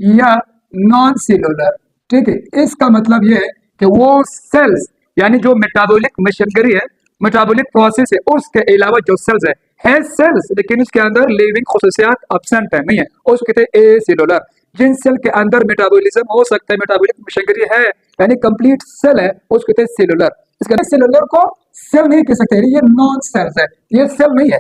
या non cellular. ठीक है, इसका मतलब ये है कि वो सेल्स यानी जो मेटाबॉलिक मशीनरी है, मेटाबॉलिक प्रोसेस है, उसके अलावा जो सेल्स है सेल्स लेकिन उसके अंदर लिविंग खसूसियात एब्सेंट है, नहीं है, उसको कहते हैं ए सेलुलर। जिन सेल के अंदर मेटाबॉलिज्म हो सकता है, मेटाबॉलिक मशीनरी है यानी कंप्लीट सेल है, उसको कहते हैं सेलुलर। इसके सेलुलर को सेल नहीं कह सकते, ये नॉन सेल्स है, ये सेल नहीं है,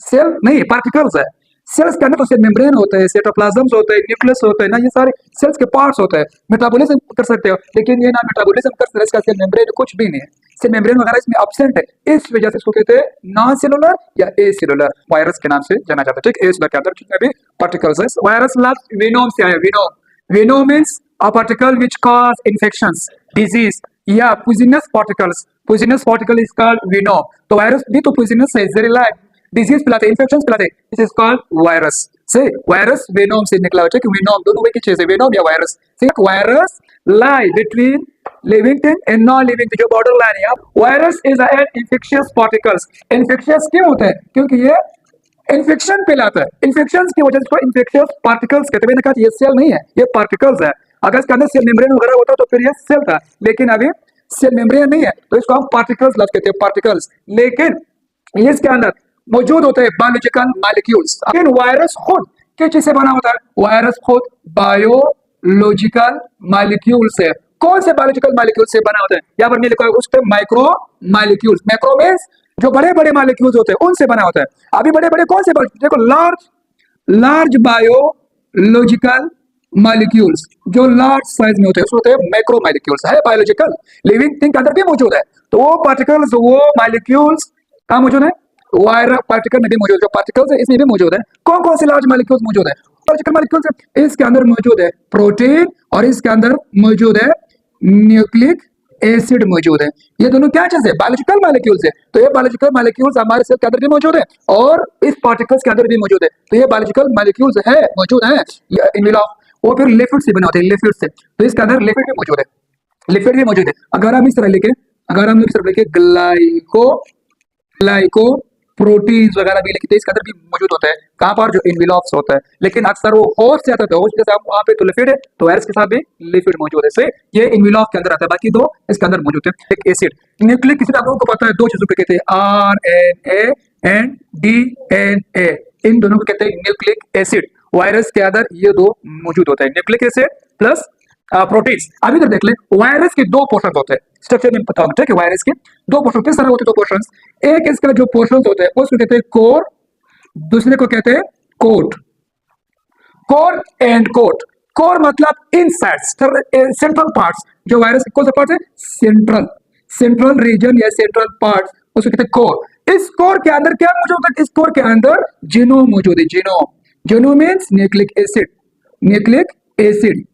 सेल नहीं पार्टिकल्स है। सेल्स के अंदर तो सेल मेम्ब्रेन होते हैं, साइटोप्लाज्म्स होते हैं, न्यूक्लियस होते हैं ना, ये सारे सेल्स के पार्ट्स होते हैं। मेटाबॉलिज्म कर सकते हो लेकिन ये ना मेटाबॉलिज्म कर सकते हैं, इसका सेल मेम्ब्रेन कुछ भी नहीं है, सेल मेम्ब्रेन वगैरह इसमें एब्सेंट है, इस वजह से इसको कहते हैं नॉन सेलुलर या ए सेलुलर, वायरस के नाम से जाना जाता है। ठीक, ए सेलुलर के अंदर जितने भी पार्टिकल्स है। वायरस लफ्ज वेनोम से आया, venom. Venom means a particle which cause infections, disease या poisonous particles. Poisonous particle is called venom. तो वायरस भी तो पॉइजनस है, जहरीला है, डिजीज फैलाते हैं, इन्फेक्शन फैलाते हैं, दिस इज कॉल्ड वायरस। से वायरस वेनोम से निकला होता है कि वेनोम दोनों वे की चीज है, वेनोम या वायरस। से virus lie between living thing and non living, जो बॉर्डर लाइन है। Virus is an infectious particles. Infectious क्यों होता है? क्योंकि ये इन्फेक्शन फैलाता है, इन्फेक्शन की वजह से इसको इन्फेक्शियस पार्टिकल्स कहते हैं। मैंने कहा ये सेल नहीं है, ये पार्टिकल्स है। अगर इसके अंदर सेल मेम्ब्रेन वगैरह होता तो फिर ये सेल था, लेकिन अभी सेल मेम्ब्रेन नहीं है तो इसको हम पार्टिकल्स लफ्ज कहते हैं, पार्टिकल्स। लेकिन इसके अंदर मौजूद होते हैं बायोलॉजिकल मॉलिक्यूल्स। लेकिन वायरस खुद किस चीज से बना होता है? वायरस खुद बायोलॉजिकल मॉलिक्यूल्स है। कौन से बायोलॉजिकल मॉलिक्यूल से बना होता है? यहाँ पर मैं लिखा है उस पर माइक्रो मॉलिक्यूल्स। माइक्रो मींस जो बड़े बड़े मॉलिक्यूल्स होते हैं उनसे बना होता है। अभी बड़े बड़े कौन से? देखो लार्ज बायोलॉजिकल मॉलिक्यूल्स जो लार्ज साइज में होते हैं उसको होते हैं मैक्रो मॉलिक्यूल्स, है बायोलॉजिकल, लिविंग थिंग के अंदर भी मौजूद है। तो वो पार्टिकल्स, वो मॉलिक्यूल्स कहाँ मौजूद है? वायरस पार्टिकल में भी मौजूद, जो पार्टिकल्स है इसमें भी मौजूद है। कौन कौन से लार्ज मॉलिक्यूल्स मौजूद है? बायोलॉजिकल मॉलिक्यूल्स इसके अंदर मौजूद है प्रोटीन और इसके अंदर मौजूद है न्यूक्लिक एसिड मौजूद है। ये दोनों क्या चीज है? बायोलॉजिकल मॉलिक्यूल्स है। तो ये बायोलॉजिकल मॉलिक्यूल्स हमारे सेल के अंदर भी मौजूद है और इस पार्टिकल्स के अंदर भी मौजूद है। तो ये बायोलॉजिकल मॉलिक्यूल्स है, मौजूद है इनविलॉफ। वो फिर लिपिड से बने होते हैं, लिपिड से। तो इसके अंदर लिपिड भी मौजूद है, लिपिड भी मौजूद है। अगर हम इस तरह लिखे, अगर हम इस तरह लिखे ग्लाइको प्रोटीन्स वगैरह भी लिखते हैं, इसके अंदर भी मौजूद होता है। कहाँ पर? जो इनविलॉप्स होता है। लेकिन अक्सर वो होस्ट से आता है, होस्ट के साथ वहां पे तो लिपिड है, तो वायरस के साथ भी लिपिड मौजूद है। से ये इनविलॉप के अंदर आता है, बाकी दो इसके अंदर मौजूद है। एक एसिड, न्यूक्लिक एसिड आप लोगों को पता है, दो चीजों को कहते हैं, RNA एंड DNA। इन दोनों को कहते हैं न्यूक्लिक एसिड। वायरस के अंदर ये दो मौजूद होता है, न्यूक्लिक एसिड प्लस प्रोटीन्स। अभी इधर देख ले, वायरस के दो पोर्शन होते हैं, स्ट्रक्चर में पता होना चाहिए कि वायरस के दो पोर्शन किस तरह होते हैं। दो पोर्शन, एक इसका जो पोर्शन होते हैं उसको कहते हैं कोर, दूसरे को कहते हैं coat. Core and coat. Core मतलब इनसाइड, सेंट्रल पार्ट्स। जो वायरस के कौन सा पार्ट है? सेंट्रल रीजन या सेंट्रल पार्ट, उसको कहते हैं कोर। इस कोर के अंदर क्या मौजूद है? इस कोर के अंदर जीनोम मौजूद है, genome. Genome means nucleic acid, nucleic acid.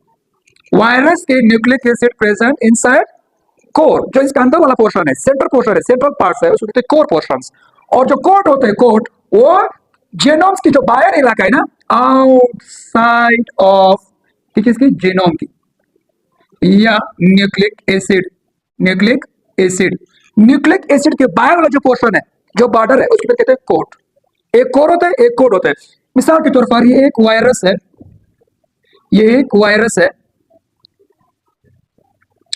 Virus के nucleic acid present inside core, जो इसका अंदर वाला पोर्शन है, सेंट्रल पोर्शन है, सेंट्रल पार्ट्स है, उसको कहते हैं कोर पोर्शंस। और जो कोट होते हैं, कोट वो जीनोम्स की जो बाहर इलाका है ना, आउटसाइड ऑफ किसकी? जीनोम की, या nucleic acid. Nucleic acid, nucleic acid के बाहर वाला जो पोर्शन है, जो बॉर्डर है, उसको कहते हैं कोट। एक कोर होता है, एक कोट होता है। मिसाल के तौर पर ये एक वायरस है, ये एक वायरस है,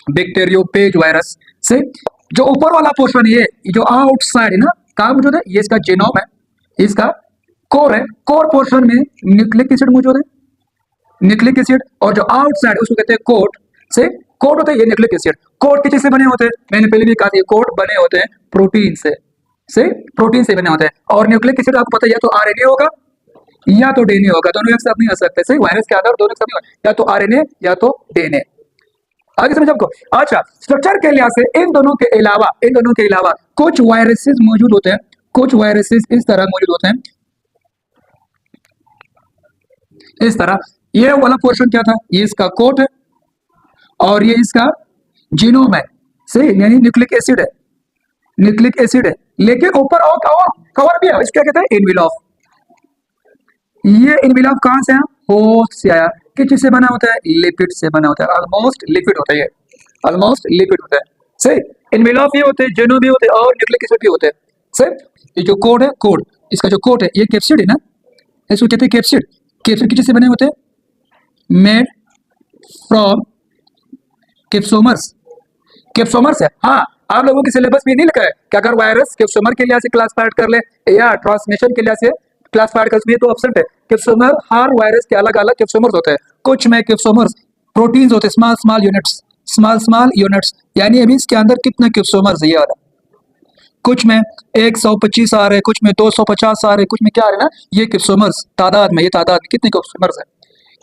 बैक्टीरियोफेज वायरस। से जो ऊपर वाला पोर्शन है, ये जो आउटसाइड है ना, कहाँ मौजूद है? ये इसका जीनोम है, इसका कोर है। कोर पोर्शन में न्यूक्लिक एसिड मौजूद है, न्यूक्लिक एसिड। और जो आउटसाइड उसको कहते हैं कोट। से कोट होता है ये न्यूक्लिक एसिड। कोट किस चीज से बने होते हैं? मैंने पहले भी कहा था, कोट बने होते हैं प्रोटीन से प्रोटीन से बने होते हैं। और न्यूक्लिक एसिड आपको पता है, या तो RNA होगा या तो DNA होगा, दोनों एक साथ नहीं आ सकते। सही, वायरस के अंदर दोनों एक साथ नहीं होगा, या तो RNA या तो DNA। आगे समझ आपको? अच्छा, स्ट्रक्चर के लिहाज से इन दोनों के अलावा कुछ वायरसेस मौजूद होते हैं, कुछ वायरसेस इस तरह मौजूद होते हैं, इस तरह। ये वाला पोर्शन क्या था? ये इसका कोट है और ये इसका जीनोम है। सही, यानी न्यूक्लिक एसिड है, न्यूक्लिक एसिड है। लेकिन ऊपर और कवर भी है, इसको कहते हैं इनविलॉफ। ये इनविलॉफ कहां से आया? होस्ट से आया। किस चीज से बना होता है? लिपिड से बना होता है, ऑलमोस्ट लिपिड होता है, ये ऑलमोस्ट लिपिड होता है। सही, इनविलॉफ भी होते हैं, जीनोम भी होते हैं और न्यूक्लिक एसिड भी होते हैं। सही, ये जो कोड है, कोड, इसका जो कोड है, ये कैप्सिड है ना, इसको कहते हैं कैप्सिड। कैप्सिड किस चीज से बने होते हैं? Made from capsomeres. कैप्सोमर्स है, हाँ आप लोगों के सिलेबस में नहीं लिखा है कि अगर वायरस कैप्सोमर के लिए से क्लासिफाइड कर ले या ट्रांसमिशन के लिए से क्लासिफाइड कर, ये तो ऑप्शन है। कैप्सोमर हर वायरस के अलग अलग कैप्सोमर्स होते हैं। कुछ में कैप्सोमर्स प्रोटीन्स होते हैं, small small units, small small units, यानी अभी इसके अंदर कितने कैप्सोमर्स है ये वाला। कुछ में 125 आ रहे, कुछ में 250 आ रहे, कुछ में क्या आ रहे ना, ये कैप्सोमर्स तादाद में, ये तादाद में कितने कैप्सोमर्स है।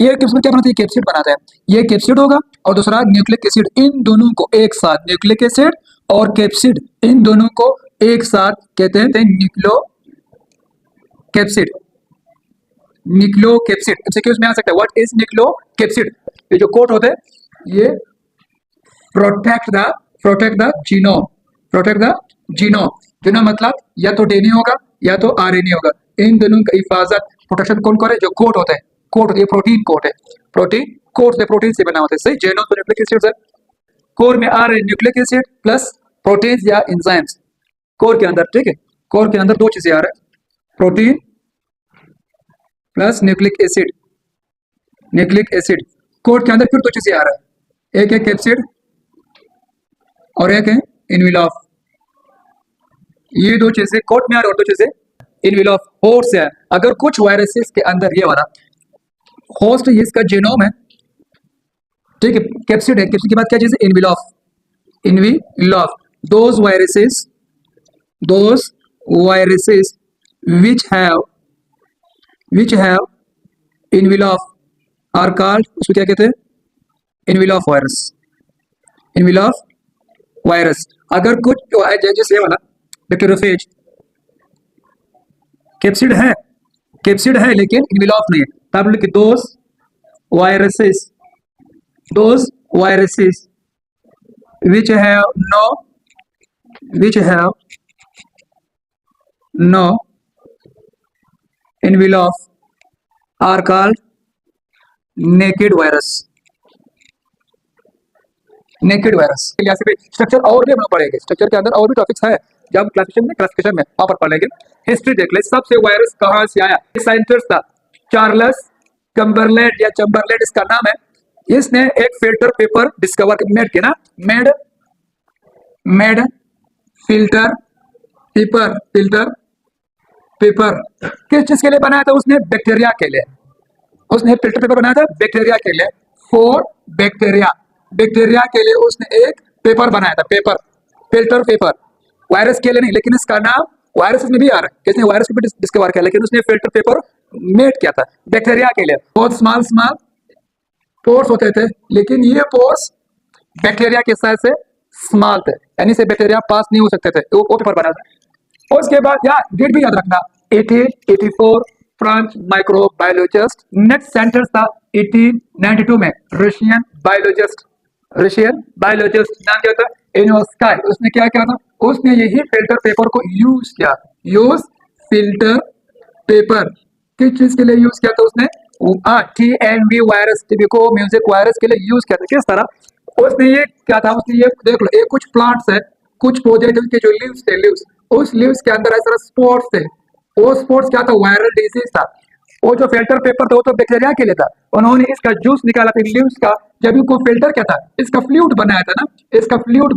ये कैप्सूल क्या बनाता है, कैप्सिड बनाता है। ये कैप्सिड होगा और दूसरा न्यूक्लिक एसिड, इन दोनों को एक साथ, न्यूक्लिक एसिड और कैप्सिड इन दोनों को एक साथ कहते हैं न्यूक्लो कैप्सिड। न्यूक्लो कैप्सिड एमसीक्यूज में आ सकता है, व्हाट इज न्यूक्लो कैप्सिड। ये जो कोट होते हैं ये protect the genome, protect the genome. Genome मतलब या तो डीएनए होगा या तो आरएनए होगा, इन दोनों का हिफाजत प्रोटेक्शन कौन करे, जो कोट होता है। कोट, ये प्रोटीन कोट है, प्रोटीन कोट से प्रोटीन से बना होता है, सही। जेनो तो न्यूक्लिक एसिड है, कोर में आ रहे न्यूक्लिक एसिड प्लस प्रोटीन्स या एंजाइम्स कोर के अंदर, ठीक है। कोर के अंदर दो चीजें आ रहे हैं, protein plus nucleic acid, nucleic acid. Core के अंदर फिर दो चीजें आ रहा है, एक है कैप्सिड और एक है इनवेलॉप। ये दो चीजें कोट में आ रही और दो चीजें इनवेलॉप होस्ट है। अगर कुछ वायरसेस के अंदर ये वाला होस्ट इसका जीनोम है, ठीक है, कैप्सिड है, कैप्सिड के बाद क्या चीज है, envelope, envelope. Those viruses which have envelope are called, उसको क्या कहते हैं, envelope वायरस, envelope वायरस। अगर कुछ जैसे ये वाला बैक्टीरियोफेज कैप्सिड है लेकिन इनवेलॉप नहीं है, तब लिख those viruses which have no envelope are called naked virus, naked virus. Structure और भी पढ़ेंगे, स्ट्रक्चर के अंदर और भी टॉपिक्स है, जब क्लासिफिकेशन में वहां पर पढ़ेंगे। हिस्ट्री देख ले, सबसे वायरस कहां से आया। साइंटिस्ट था चार्ल्स चैम्बरलेट या चैम्बरलेट इसका नाम है। इसने एक फिल्टर पेपर डिस्कवर मेड किया ना, मेड फिल्टर पेपर किस चीज के लिए बनाया था उसने, बैक्टीरिया के लिए। उसने फिल्टर पेपर बनाया था बैक्टीरिया के लिए, फॉर बैक्टीरिया के लिए उसने एक पेपर बनाया था, पेपर, फिल्टर पेपर। वायरस के लिए नहीं, लेकिन इसका नाम वायरस में भी आ रहा है, किसने वायरस को भी डिस्कवर किया, लेकिन उसने फिल्टर पेपर मेड किया था बैक्टीरिया के लिए। बहुत स्मॉल पोर्स होते थे, लेकिन ये पोर्स बैक्टीरिया के साइज से स्मॉल थे, यानी से बैक्टीरिया पास नहीं हो सकते थे, तो वो पेपर बना था। उसके बाद डेट भी याद रखना, 1884 फ्रेंच माइक्रोबायोलॉजिस्ट। नेक्स्ट सेंटेंस था 1892 में रशियन बायोलॉजिस्ट नाम क्या था, इनोस्काई। उसने क्या किया था, उसने यही फिल्टर पेपर को यूज किया। फिल्टर पेपर किस चीज के लिए यूज किया था उसने, TMV वायरस, टिबिको म्यूजिक वायरस के लिए यूज किया था। किस तरह उसने ये क्या था, उसने ये देख लो, ये कुछ प्लांट्स है, कुछ पौधे थे, उनके जो लीव्स थे, उस लीव्स के अंदर ऐसा स्पॉट्स थे। वो स्पॉट्स क्या था, वायरल डिजीज था। वो जो फिल्टर पेपर था वो तो बैक्टीरिया के लिए था। उन्होंने इसका जूस निकाला था लीव्स का, जब इनको फिल्टर किया था, इसका फ्लूइड बनाया था ना, इसका फ्लूइड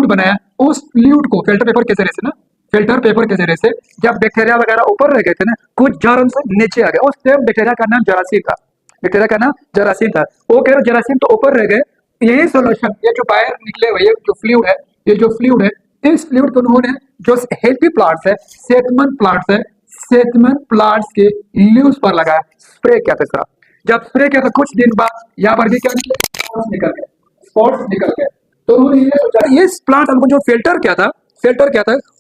बनाया। उस फ्लूइड को फिल्टर पेपर के जरिए से ना, फिल्टर पेपर के जरिए से जब बैक्टीरिया वगैरह ऊपर रह गए थे ना, कुछ जर्म से नीचे आ गए। उस टाइम बैक्टीरिया का नाम जरासीम था, बैक्टीरिया का नाम जरासीम था। वो कह रहे जरासीम तो ऊपर रह गए, यही सोल्यूशन, ये जो बाहर निकले हुए जो फ्लूइड है, ये जो फ्लूइड है, इस फ्लूइड को उन्होंने जो हेल्थी प्लांट्स है, सेहतमंद प्लांट्स के लीव्स पर लगाया, स्प्रे किया था इसका। जब स्प्रे किया था कुछ दिन बाद यहाँ पर भी क्या निकले, स्पॉट्स निकल गए। तो उन्होंने ये सोचा, ये प्लांट हमको जो फिल्टर किया था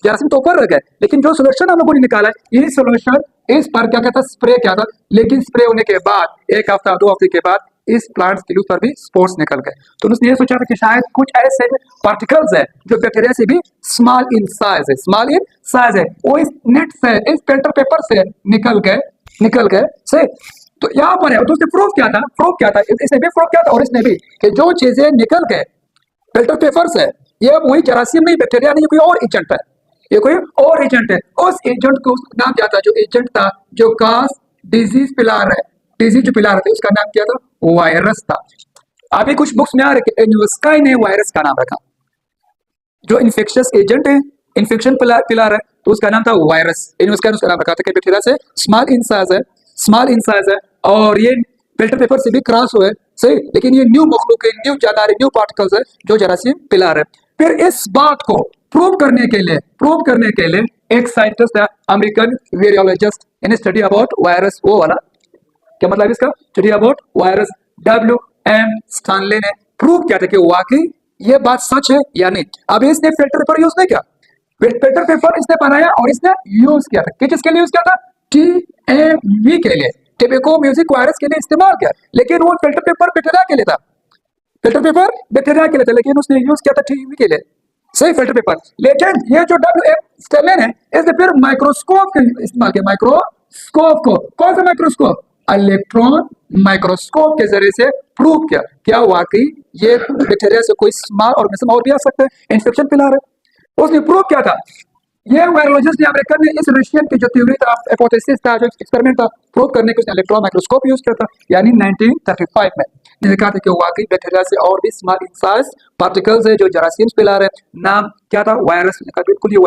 जरासीम तो ऊपर रह गए, लेकिन जो सोल्यूशन हम लोगों ने निकाला है, ये सोल्यूशन इस पर क्या कहता, स्प्रे किया था। लेकिन स्प्रे होने के बाद 1 हफ्ता 2 हफ्ते के बाद इस प्लांट्स के लीव्स पर भी स्पोर्स निकल गए। तो उसने ये सोचा था कि शायद कुछ ऐसे पार्टिकल्स है जो बैक्टीरिया से भी स्मॉल इन साइज है, वो इस नेट से, इस फिल्टर पेपर से निकल गए सही। तो यहाँ पर है, तो उसने प्रूफ क्या था, इसने भी प्रूफ किया था और इसने भी, कि जो चीजें निकल गए फिल्टर पेपर से, ये वही जरासीम नहीं, बैक्टीरिया नहीं, कोई और एजेंट है, ये कोई और एजेंट है। उस एजेंट को नाम क्या था, जो एजेंट था जो काज डिजीज फैला रहा है, डिजीज जो फैला रहे थे उसका नाम क्या था? वायरस था। अभी कुछ बुक्स में आ रहा है कि एन्युस्काई ने वायरस का नाम रखा। जो इन्फेक्शियस एजेंट है, इन्फेक्शन फैला रहा है, तो उसका नाम था वायरस। एन्युस्काई ने उसका नाम रखा था कि बैक्टीरिया से स्मॉल इंसाइज है और ये फिल्टर पेपर से भी क्रॉस हुआ है, सही, लेकिन ये न्यू मखलूक है, न्यू जानदार, न्यू पार्टिकल्स है जो जरासीम फैला रहे हैं। फिर इस बात को प्रूव करने के लिए एक साइंटिस्ट है, American virologist, in study about virus, वो वाला क्या मतलब इसका, study about virus, WM Stanley ने प्रूव किया था कि वाकई ये बात सच है या नहीं। अब इसने फिल्टर पेपर यूज नहीं किया, फिल्टर पेपर इसने बनाया और इसने यूज किया था, किसके लिए यूज किया था? TMV के लिए, टोबैको म्यूजिक वायरस के लिए इस्तेमाल किया, लेकिन वो फिल्टर पेपर बैक्टीरिया के लिए था, लेकिन उसने यूज किया था TMV के लिए, सही, फिल्टर पेपर। लेकिन ये जो WM स्टैनले है, इसने फिर माइक्रोस्कोप का इस्तेमाल किया, माइक्रोस्कोप को, कौन सा माइक्रोस्कोप? इलेक्ट्रॉन माइक्रोस्कोप के जरिए से प्रूव किया क्या वाकई ये बैक्टीरिया से कोई स्मॉल ऑर्गेनिज्म और भी आ सकता है, इन्फेक्शन फैला रहे। उसने प्रूव किया था, ये वायरोलॉजिस्ट ने, अमेरिकन ने, इस रशियन की जो थ्योरी था, हाइपोथेसिस था, जो एक्सपेरिमेंट था, प्रूव करने के उसने इलेक्ट्रॉन माइक्रोस्कोप यूज किया था, यानी 1935 में। ने कहा था कि वाकई बैक्टीरिया से और भी स्मॉल इंसाइज पार्टिकल्स है जो जरासीम्स फैला रहे हैं। नाम क्या था? वायरस। बिल्कुल ये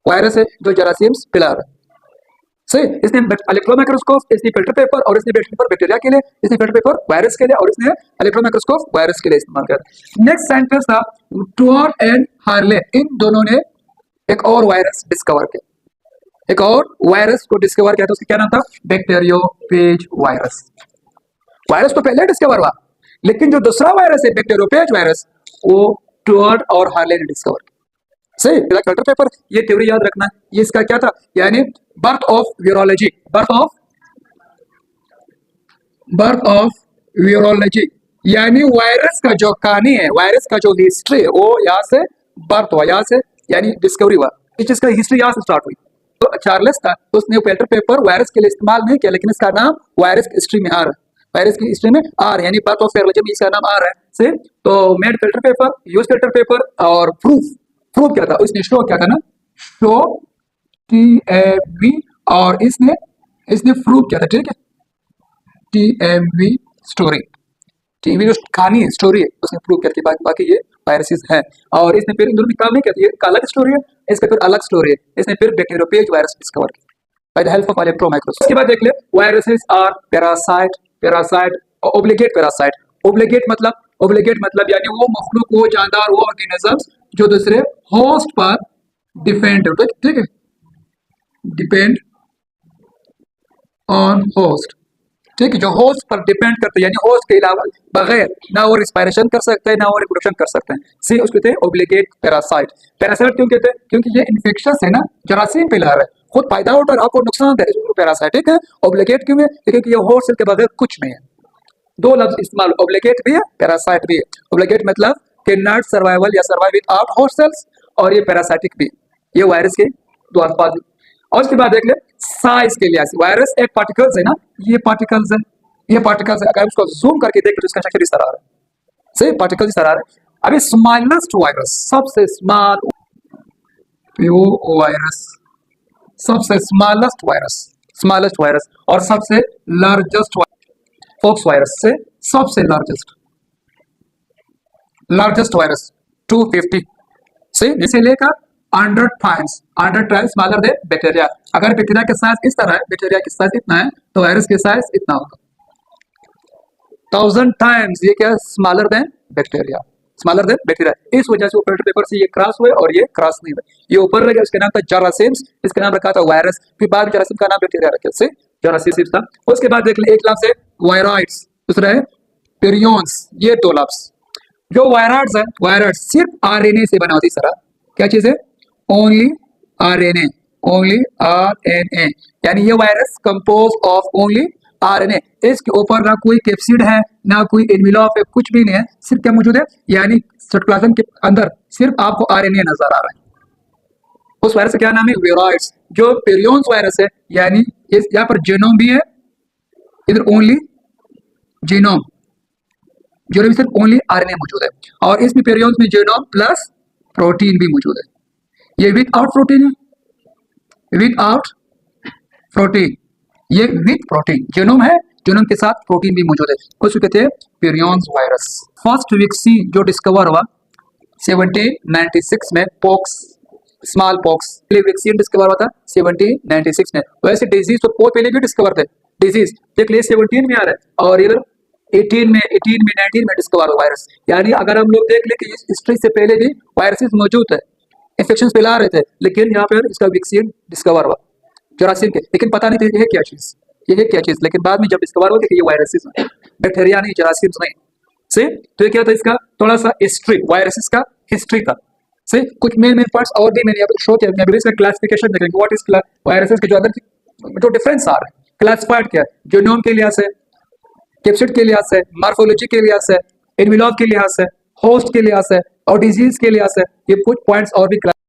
वायरस है जो जरासीम्स फैला रहे हैं, सही। इसने इलेक्ट्रॉन माइक्रोस्कोप, इसने फिल्टर पेपर, और इसने फिल्टर पेपर बैक्टीरिया के लिए, इसने फिल्टर पेपर वायरस के लिए, और इसने इलेक्ट्रॉन माइक्रोस्कोप वायरस के लिए इस्तेमाल किया। नेक्स्ट सेंटेंस था टुआर्ट एंड हार्ले, इन दोनों ने एक और वायरस डिस्कवर किया, एक और वायरस को डिस्कवर किया, तो उसका क्या नाम था? Bacteriophage virus. वायरस तो पहले डिस्कवर हुआ, लेकिन जो दूसरा वायरस है बैक्टीरियोफेज वायरस, वो टुआर्ट और हार्ले ने डिस्कवर किया, सही। फिल्टर पेपर, ये थ्योरी याद रखना, ये इसका क्या था, यानी birth of virology, birth of virology, यानी वायरस का जो कहानी है, वायरस का जो हिस्ट्री है, वो यहाँ से बर्थ हुआ, यहाँ से यानी डिस्कवरी हुआ, इस चीज का हिस्ट्री यहाँ से स्टार्ट हुई। तो चार्ल्स था, तो उसने फिल्टर पेपर वायरस के लिए इस्तेमाल नहीं किया, लेकिन इसका नाम वायरस की हिस्ट्री में आ रहा है, वायरस की हिस्ट्री में आ रहा है, यानी बर्थ ऑफ वीरोलॉजी में इसका नाम आ रहा है, सही। तो made filter paper, use filter paper, और प्रूफ क्या था? उसने शो क्या था ना, शो TMV, और इसने प्रूव किया था, ठीक है, TMV स्टोरी, TMV जो कहानी है, स्टोरी है, उसने प्रूव किया कि बाकी ये वायरसेस हैं। और इसने फिर इन दोनों में काम नहीं किया, ये अलग स्टोरी है, इसका फिर अलग स्टोरी है। इसने फिर बैक्टीरियोफेज वायरस डिस्कवर किया by the help of electron microscope. उसके बाद देख ले, viruses are parasite, obligate parasite. Obligate मतलब यानी वो मखलूक, वो जानदार, वो ऑर्गेनिजम्स जो दूसरे होस्ट पर डिपेंड, ठीक है, डिपेंड ऑन होस्ट, ठीक है, जो होस्ट पर डिपेंड करते हैं, यानी होस्ट के अलावा बगैर ना वो रिस्पायरेशन कर सकते हैं, ना वो रिप्रोडक्शन कर सकते हैं, सी उसको कहते हैं ऑब्लिगेट पैरासाइट। पैरासाइट क्यों कहते हैं? क्योंकि ये इन्फेक्शस है ना, जरासीम फैला रहा है, खुद फायदा उठा और आपको नुकसान दे, पैरासाइटिक है। ऑब्लिगेट क्यों है? क्योंकि ये होस्ट के बगैर कुछ नहीं है। दो लफ्ज इस्तेमाल, ऑब्लिगेट भी है, पैरासाइट भी है। ऑब्लिगेट मतलब कि नॉट सर्वाइवल या सर्वाइव विदाउट होस्ट सेल्स, और ये पैरासाइटिक भी, ये वायरस के दो अल्फाज है। और उसके बाद देख ले साइज के लिए, वायरस एक पार्टिकल्स है ना, ये पार्टिकल्स है, अगर उसको जूम करके देख तो इसका शक्ल इस तरह आ रहा है, सही, पार्टिकल्स इस तरह आ रहा है। अभी स्मॉलेस्ट वायरस, सबसे स्मॉल वायरस, सबसे स्मॉलेस्ट वायरस, और सबसे लार्जेस्ट फॉक्स वायरस से सबसे लार्जेस्ट वायरस 250 से इसे लेकर 100 टाइम्स स्मॉलर देन बैक्टीरिया। अगर बैक्टीरिया के साइज इस तरह है, बैक्टीरिया की साइज इतना है, तो वायरस के साइज इतना होगा, 1000 टाइम्स ये क्या, स्मॉलर देन बैक्टीरिया। इस वजह से वो फिल्टर पेपर से ये क्रॉस हुए और ये क्रॉस नहीं हुए। ये ऊपर रह गया, इसका नाम था जरासीम्स, इसका नाम रखा था वायरस, फिर बाद में जरासीम का नाम बैक्टीरिया रखे से जरासीम्स था। उसके बाद देख ले, एक लफ्ज है वायरॉइड्स, दूसरा है पेरियोन्स, ये दो लफ्ज। जो वायरॉइड्स है, वायरॉइड्स सिर्फ RNA से बना होती सर, क्या चीज है? ओनली RNA, यानी ये virus compose of only RNA। इसके ऊपर ना कोई कैप्सिड है, ना कोई एनवेलप है, कुछ भी नहीं है, सिर्फ क्या मौजूद है, यानी साइटोप्लाज्म के अंदर सिर्फ आपको RNA नजर आ रहा है। उस वायरस का क्या नाम है? वायरॉइड्स। जो पेरियोन्स वायरस है, यानी यहाँ पर जीनोम भी है, इधर ओनली जीनोम, जो सिर्फ ओनली RNA मौजूद है, और इसमें पेरियोन्स में जीनोम प्लस प्रोटीन भी मौजूद है। ये विदाउट प्रोटीन है, विदाउट प्रोटीन, ये विद प्रोटीन। जीनोम है जीनोम के साथ प्रोटीन भी मौजूद है, उसको कहते हैं प्यूरियंस वायरस। फर्स्ट वैक्सीन जो डिस्कवर हुआ 1796 में pox, small pox vaccine discover हुआ था 1796 में। वैसे डिजीज तो बहुत पहले भी डिस्कवर थे, डिजीज देख लिए 17 में आ रहा है और इधर 18 में 19 में डिस्कवर हुआ वायरस। यानी अगर हम लोग देख ले कि इस हिस्ट्री से पहले भी वायरसेस मौजूद है, इन्फेक्शन फैला रहे थे, लेकिन यहाँ पर इसका वैक्सीन डिस्कवर हुआ जरासीम के, लेकिन पता नहीं था ये है क्या चीज, ये है क्या चीज। लेकिन बाद में जब डिस्कवर हो कि ये वायरसेस हैं, बैक्टीरिया नहीं, जरासीम नहीं से, तो ये क्या था इसका थोड़ा सा हिस्ट्री, वायरसेस का हिस्ट्री था से। कुछ मेन पार्ट्स और भी मैंने शो किया, इसका क्लासिफिकेशन देखेंगे, व्हाट इज वायरसेस के जो अंदर जो डिफरेंस आ रहा है, क्लासिफाइड क्या है, जीनोम के लिहाज से, कैप्सिड के लिहाज से, मॉर्फोलॉजी के लिहाज से, एनवेलप के लिहाज से, होस्ट के लिहाज से और डिजीज के लिहाज से, ये कुछ पॉइंट्स और भी